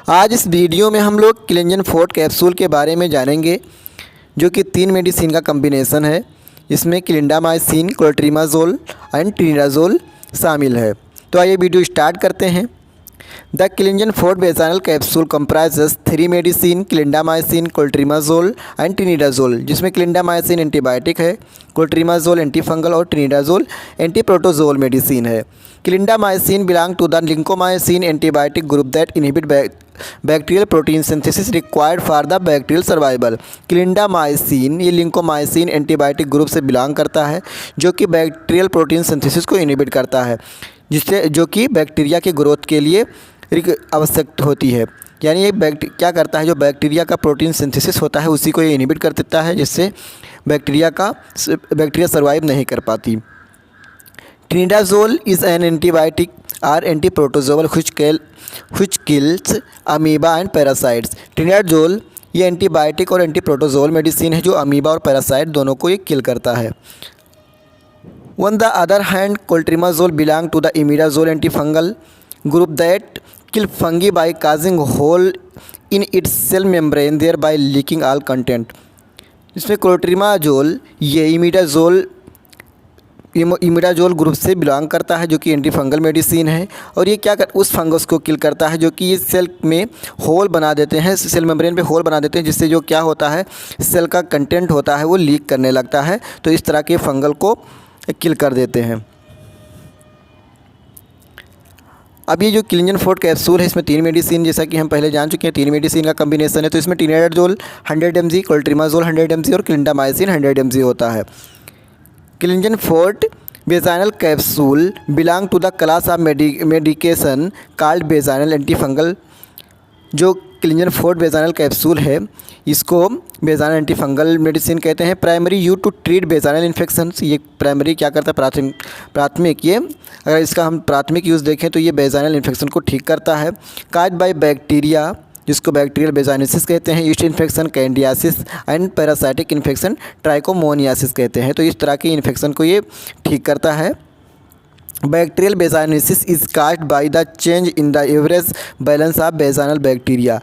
आज इस वीडियो में हम लोग क्लिंजन फोर्ट कैप्सूल के बारे में जानेंगे, जो कि 3 मेडिसिन का कम्बिनेशन है। इसमें क्लिंडामाइसिन, क्लोट्रिमाजोल एंड ट्रिनिडाजोल शामिल है। तो आइए वीडियो स्टार्ट करते हैं। The Clingen Forte vaginal capsule comprises 3 medicine, clindamycin, clotrimazole and tinidazole, जिसमें क्लिंडामाइसिन एंटीबायोटिक है, क्लोट्रिमाजोल एंटीफंगल और ट्रिनिडाजोल एंटीप्रोटोजोल मेडिसिन है। Clindamycin belong to the lincomycin antibiotic group that inhibit bacterial protein synthesis required for the bacterial survival. Clindamycin ये lincomycin antibiotic group से belong करता है, जो कि बैक्टीरियल प्रोटीन सिंथेसिस को इनहिबिट करता है, जिससे जो कि बैक्टीरिया के ग्रोथ के लिए आवश्यक होती है। यानी ये क्या करता है, जो बैक्टीरिया का प्रोटीन सिंथेसिस होता है उसी को ये इनहिबिट कर देता है, जिससे बैक्टीरिया सर्वाइव नहीं कर पाती। Tinidazole is an antibiotic or antiprotozoal which kills amoeba and parasites. Tinidazole ये एंटीबायोटिक और एंटीप्रोटोजोल मेडिसिन है, जो अमीबा और पैरासाइट दोनों को ये किल करता है। On the other hand, clotrimazole belong to the imidazole antifungal group that kill fungi by causing hole in its cell membrane, thereby leaking all content। इसमें क्लोट्रिमाजोल ये इमिडाजोल ग्रुप से बिलोंग करता है, जो कि एंटीफंगल मेडिसिन है, और ये उस फंगस को किल करता है जो कि ये सेल में होल बना देते हैं, सेल मेम्ब्रेन पे होल बना देते हैं, जिससे जो क्या होता है, सेल का कंटेंट होता है वो लीक करने लगता है। तो इस तरह के फंगल को किल कर देते हैं। अब ये जो क्लिंजन फोर्ट कैप्सूल है, इसमें 3 मेडिसिन, जैसा कि हम पहले जान चुके हैं, 3 मेडिसिन का कम्बिनेशन है। तो इसमें ट्रिनिडाजोल 100 mg, क्लोट्रिमाजोल 100 mg और क्लिंडामाइसिन 100 mg होता है। Clingen Forte vaginal capsule belong to the class of medication called vaginal antifungal. जो क्लिंजन फोर्ट बेसाइनल कैप्सूल है, इसको बेसाइनल एंटीफंगल मेडिसिन कहते हैं। Primary use to treat vaginal infections. ये primary क्या करता है, प्राथमिक ये अगर इसका हम प्राथमिक यूज़ देखें तो ये बेसाइनल इन्फेक्शन को ठीक करता है। काज बाय बैक्टीरिया, जिसको बैक्टीरियल बेजाइनसिस कहते हैं, yeast infection, candidiasis and parasitic infection trichomoniasis कहते हैं। तो इस तरह के इन्फेक्शन को ये ठीक करता है। Bacterial vaginosis is caused by the change in the average balance of vaginal bacteria.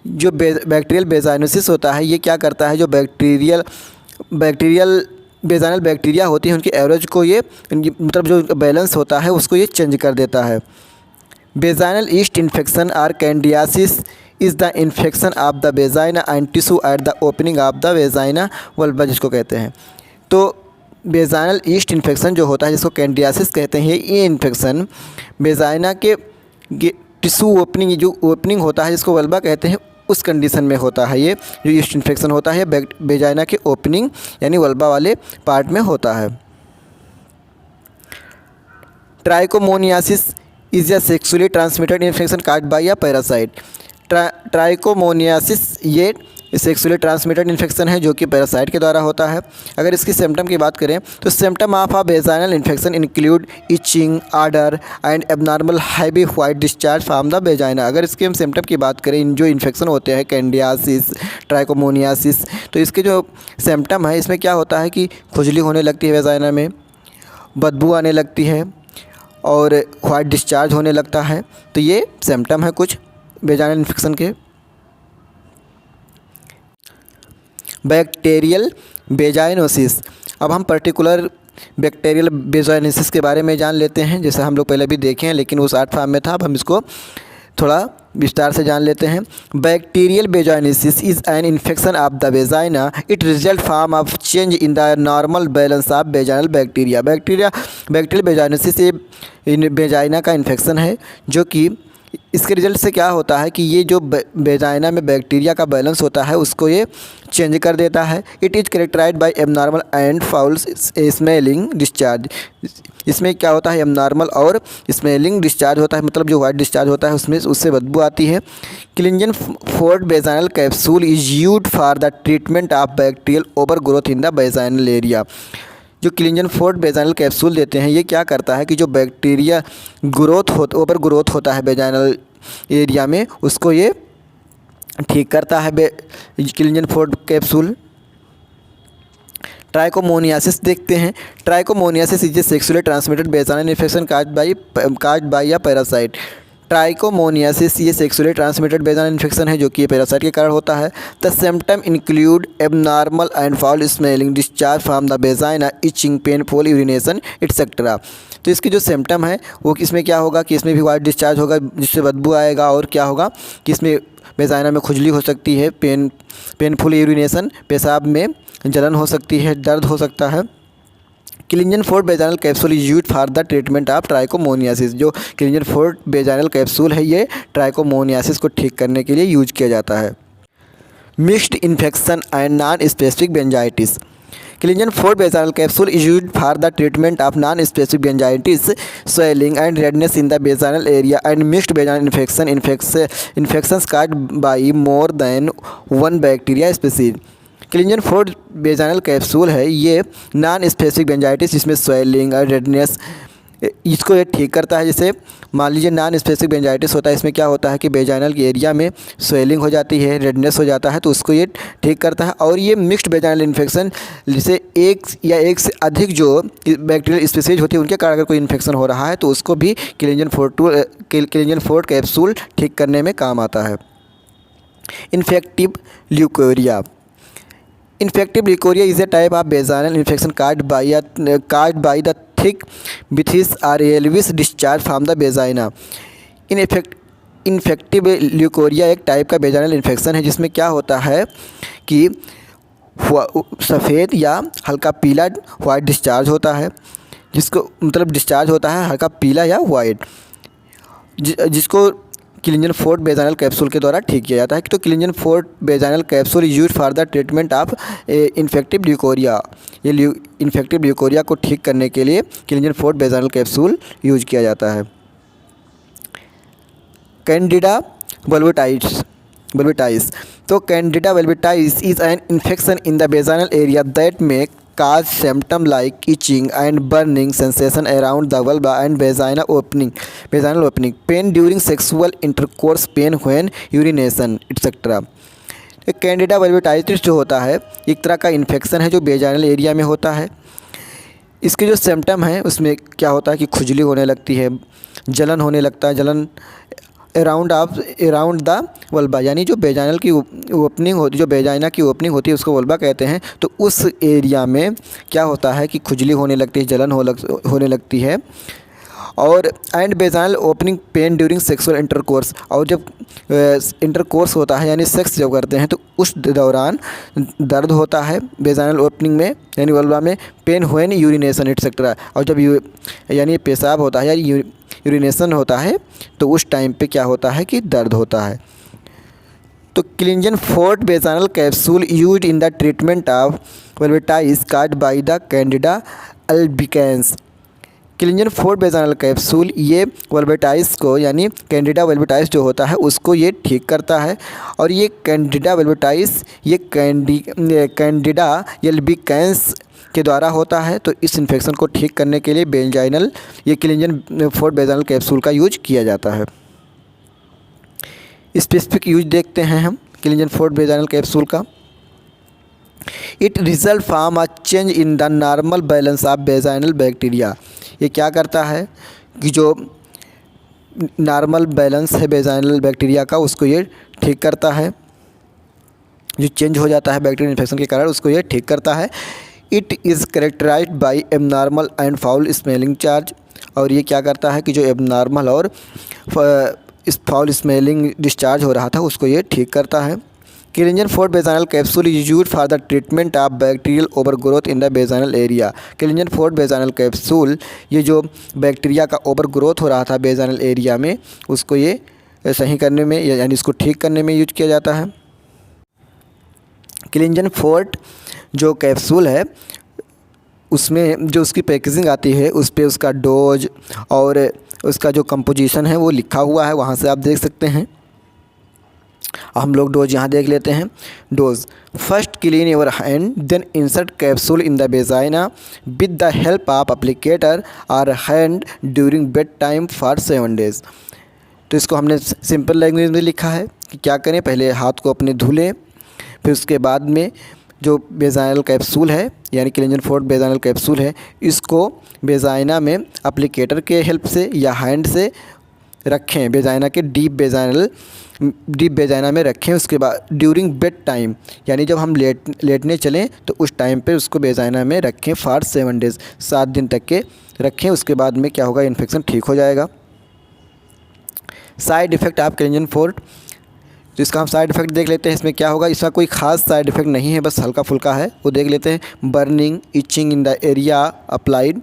जो बैक्टीरियल बेजाइनसिस होता है, ये क्या करता है, जो बैक्टीरियल बेजाइनल बैक्टीरिया होती है उनकी एवरेज को ये मतलब जो बैलेंस होता है उसको ये चेंज कर देता है। Vaginal yeast infection or candidiasis is the infection of the vagina and tissue at the opening of the vagina vulva, जिसको कहते हैं। तो बेजाइनल ईस्ट इन्फेक्शन जो होता है, जिसको कैंडियासिस कहते हैं, ये इन्फेक्शन बेजाइना के टिश्यू ओपनिंग, जो ओपनिंग होता है जिसको वल्वा कहते हैं, उस कंडीशन में होता है। ये जो ईस्ट इन्फेक्शन होता है बेजाइना के ओपनिंग यानी वल्वा वाले पार्ट में होता है। Trichomoniasis is a sexually transmitted infection caused by a parasite. Trichomoniasis ये सेक्सुअली ट्रांसमिटेड इन्फेक्शन है, जो कि पैरासाइट के द्वारा होता है। अगर इसकी सिम्टम की बात करें तो symptom of a vaginal infection include itching, odour and abnormal heavy white discharge from the vagina. अगर इसके हम सिम्टम की बात करें, इन जो इन्फेक्शन होते हैं कैंडियासिस, ट्राइकोमोनियासिस, तो इसके जो सिम्टम है, इसमें क्या होता है कि खुजली होने लगती है बेजाइना में, बदबू आने लगती है और वाइट डिस्चार्ज होने लगता है। तो ये सिम्टम है कुछ बेजाइनल इन्फेक्शन के। बैक्टीरियल बेजाइनोसिस। अब हम पर्टिकुलर बैक्टीरियल बेजाइनोसिस के बारे में जान लेते हैं, जैसे हम लोग पहले भी देखे हैं, लेकिन वो शॉर्ट फॉर्म में था। अब हम इसको थोड़ा विस्तार से जान लेते हैं। Bacterial vaginosis is an infection of the vagina. It result from of change in the normal balance of vaginal bacteria. Bacterial vaginosis ये बेजाइना का इन्फेक्शन है, जो कि इसके रिजल्ट से क्या होता है कि ये जो बेजाइना में बैक्टीरिया का बैलेंस होता है उसको ये चेंज कर देता है। It is characterised by abnormal and foul smelling discharge. इसमें क्या होता है, एबनॉर्मल और स्मेलिंग डिस्चार्ज होता है, मतलब जो वाइट डिस्चार्ज होता है उसमें उससे बदबू आती है। Clingen Forte vaginal capsule is used for the treatment of bacterial overgrowth in the vaginal area. जो क्लिंजन फोर्ट बेजाइनल कैप्सूल देते हैं, ये क्या करता है कि जो बैक्टीरिया ओवर ग्रोथ होता है बेजाइनल एरिया में, उसको ये ठीक करता है क्लिंजन फोर्ट कैप्सूल। ट्राइकोमोनियासिस देखते हैं। Trichomoniasis is a sexually transmitted vaginal infection caused by a parasite. Trichomoniasis ये सेक्सुअली ट्रांसमिटेड वेजाइनल इन्फेक्शन है जो कि पैरासाइट के कारण होता है। The symptom include abnormal and foul smelling, discharge from the vagina, itching, painful urination etcetera. तो इसके जो सिम्टम है वो इसमें क्या होगा कि इसमें भी वाइट डिस्चार्ज होगा जिससे बदबू आएगा, और क्या होगा कि इसमें वेजाइना में खुजली हो सकती है, पेनफुल यूरिनेशन, पेशाब में जलन हो सकती है, दर्द हो सकता है। Clingen Forte vaginal capsule is used for the treatment of trichomoniasis. जो क्लिंजन फोर्ट वेजाइनल कैप्सूल है ये ट्राइकोमोनियासिस को ठीक करने के लिए यूज किया जाता है। Mixed infection and non specific vaginitis. Clingen Forte vaginal capsule is used for the treatment of non specific vaginitis, swelling and redness in the vaginal area and mixed vaginal infections caused by more than one bacteria species। Clingen Forte vaginal capsule है ये non specific बेंजाइटिस जिसमें swelling और redness इसको ये ठीक करता है। जैसे मान लीजिए नॉन स्पेसिफिक बेंजाइटिस होता है, इसमें क्या होता है कि वेजाइनल के एरिया में स्वेलिंग हो जाती है, रेडनेस हो जाता है, तो उसको ये ठीक करता है। और ये मिक्स्ड वेजाइनल इन्फेक्शन जिसे एक या एक से अधिक जो बैक्टीरियल स्पीसीज होती है उनके कारण अगर कोई इन्फेक्शन हो रहा है तो उसको भी क्लिंजन फोर्ट कैप्सूल ठीक करने में काम आता है। Infective leucorrhoea. Infective leukorrhea is a type of vaginal infection caused by the thick byssous or yellowish discharge from the vagina। Infective leucorrhoea एक टाइप का वेजाइनल इन्फेक्शन है जिसमें क्या होता है कि सफ़ेद या हल्का पीला वाइट डिस्चार्ज होता है, जिसको मतलब डिस्चार्ज होता है हल्का पीला या वाइट, जिसको क्लिंजन फोर्ट वेजाइनल कैप्सूल के द्वारा ठीक किया जाता है। तो Clingen Forte vaginal capsule use for the treatment of infective leucorrhoea. ये इन्फेक्टिव ल्यूकोरिया को ठीक करने के लिए Clingen Forte vaginal capsule use किया जाता है। Candida vulvitis. तो candida vulvitis is an infection in the vaginal area that may cause symptom like itching and burning sensation around the vulva and vaginal opening, pain during sexual intercourse, pain when urination etc। Candida vulvitis जो होता है एक तरह का infection है जो vaginal area में होता है। इसके जो सिम्टम है उसमें क्या होता है कि खुजली होने लगती है, जलन होने लगता है, जलन अराउंड द वल्बा, यानी जो वेजाइनल की ओपनिंग होती, जो वेजाइना की ओपनिंग होती है उसको वल्बा कहते हैं। तो उस एरिया में क्या होता है कि खुजली होने लगती है, जलन होने लगती है। और and vaginal opening pen during sexual intercourse, और जब इंटरकोर्स होता है यानी सेक्स जब करते हैं तो उस दौरान दर्द होता है वेजाइनल ओपनिंग में यानी वल्बा में, पेन व्हेन यूरिनेशन एटसेट्रा। और जब यानी पेशाब होता है या यूरिनेशन होता है तो उस टाइम पे क्या होता है कि दर्द होता है। तो Clingen Forte vaginal capsule used in the treatment of vulvitis caused by the candida albicans. Clingen Forte vaginal capsule ये वल्विटाइस को यानी कैंडिडा वल्विटाइस जो होता है उसको ये ठीक करता है। और ये कैंडिडा वल्विटाइस ये कैंडिडा अल्बिकेंस के द्वारा होता है। तो इस इन्फेक्शन को ठीक करने के लिए वेजाइनल ये क्लिंजन फोर्ट वेजाइनल कैप्सूल का यूज किया जाता है। स्पेसिफिक यूज देखते हैं हम क्लिंजन फोर्ट वेजाइनल कैप्सूल का। It result from a change in the normal balance of vaginal bacteria. ये क्या करता है कि जो नॉर्मल बैलेंस है वेजाइनल बैक्टीरिया का उसको ये ठीक करता है, जो चेंज हो जाता है बैक्टीरियल इन्फेक्शन के कारण उसको ये ठीक करता है। It is characterised by abnormal and foul smelling charge. और ये क्या करता है कि जो एबनॉर्मल और इस फाउल स्मेलिंग डिस्चार्ज हो रहा था उसको ये ठीक करता है। Clingen Forte vaginal capsule is used for the treatment of bacterial overgrowth in the vaginal area. Clingen Forte vaginal capsule ये जो बैक्टीरिया का ओवरग्रोथ हो रहा था वेजाइनल एरिया में उसको ये सही करने में यानी इसको ठीक करने में यूज किया जाता है। क्लिंजन फोर्ट जो कैप्सूल है उसमें जो उसकी पैकेजिंग आती है उस पर उसका डोज और उसका जो कंपोजिशन है वो लिखा हुआ है, वहाँ से आप देख सकते हैं। हम लोग डोज यहाँ देख लेते हैं। Dose: first clean your hand, then insert capsule in the vagina with the help of applicator और hand during bedtime for 7 days। तो इसको हमने सिंपल लैंग्वेज में लिखा है कि क्या करें, पहले हाथ को अपने धुलें, फिर उसके बाद में जो वेजाइनल कैप्सूल है यानी क्लिंजन फोर्ट वेजाइनल कैप्सूल है इसको वेजाइना में एप्लीकेटर के हेल्प से या हैंड से रखें, वेजाइना के डीप वेजाइना में रखें। उसके बाद ड्यूरिंग बेड टाइम, यानी जब हम लेटने चलें तो उस टाइम पे उसको वेजाइना में रखें फॉर 7 डेज़, 7 दिन तक के रखें। उसके बाद में क्या होगा, इन्फेक्शन ठीक हो जाएगा। साइड इफ़ेक्ट ऑफ क्लेंजन फोर्ट, तो इसका हम साइड इफ़ेक्ट देख लेते हैं। इसमें क्या होगा, इसका कोई ख़ास साइड इफ़ेक्ट नहीं है, बस हल्का फुल्का है, वो देख लेते हैं। Burning, itching in the area applied,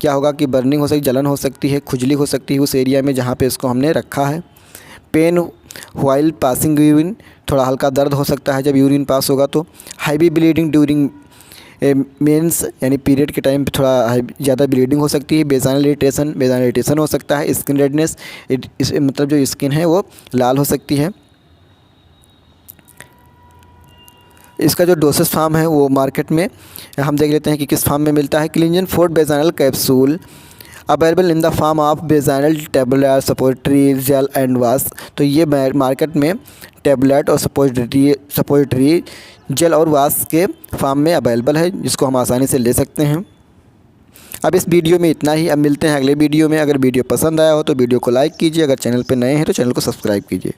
क्या होगा कि बर्निंग हो सकती, जलन हो सकती है, खुजली हो सकती है उस एरिया में जहाँ पे इसको हमने रखा है। पेन व्हाइल पासिंग यूरिन, थोड़ा हल्का दर्द हो सकता है जब यूरिन पास होगा तो। हैवी ब्लीडिंग ड्यूरिंग मेंस, यानी पीरियड के टाइम पे थोड़ा ज़्यादा ब्लीडिंग हो सकती है। वेजाइनल इरिटेशन हो सकता है। स्किन रेडनेस, मतलब जो स्किन है वो लाल हो सकती है। इसका जो डोसेस फार्म है वो मार्केट में हम देख लेते हैं कि किस फार्म में मिलता है। Clingen Forte vaginal capsule available in the form of vaginal tablet, suppository, gel and wash. तो ये मार्केट में टेबलेट और सपोजिटरी, जेल और वाश के फॉर्म में अवेलेबल है, जिसको हम आसानी से ले सकते हैं। अब इस वीडियो में इतना ही। अब मिलते हैं अगले वीडियो में। अगर वीडियो पसंद आया हो तो वीडियो को लाइक कीजिए, अगर चैनल पर नए हैं तो चैनल को सब्सक्राइब कीजिए।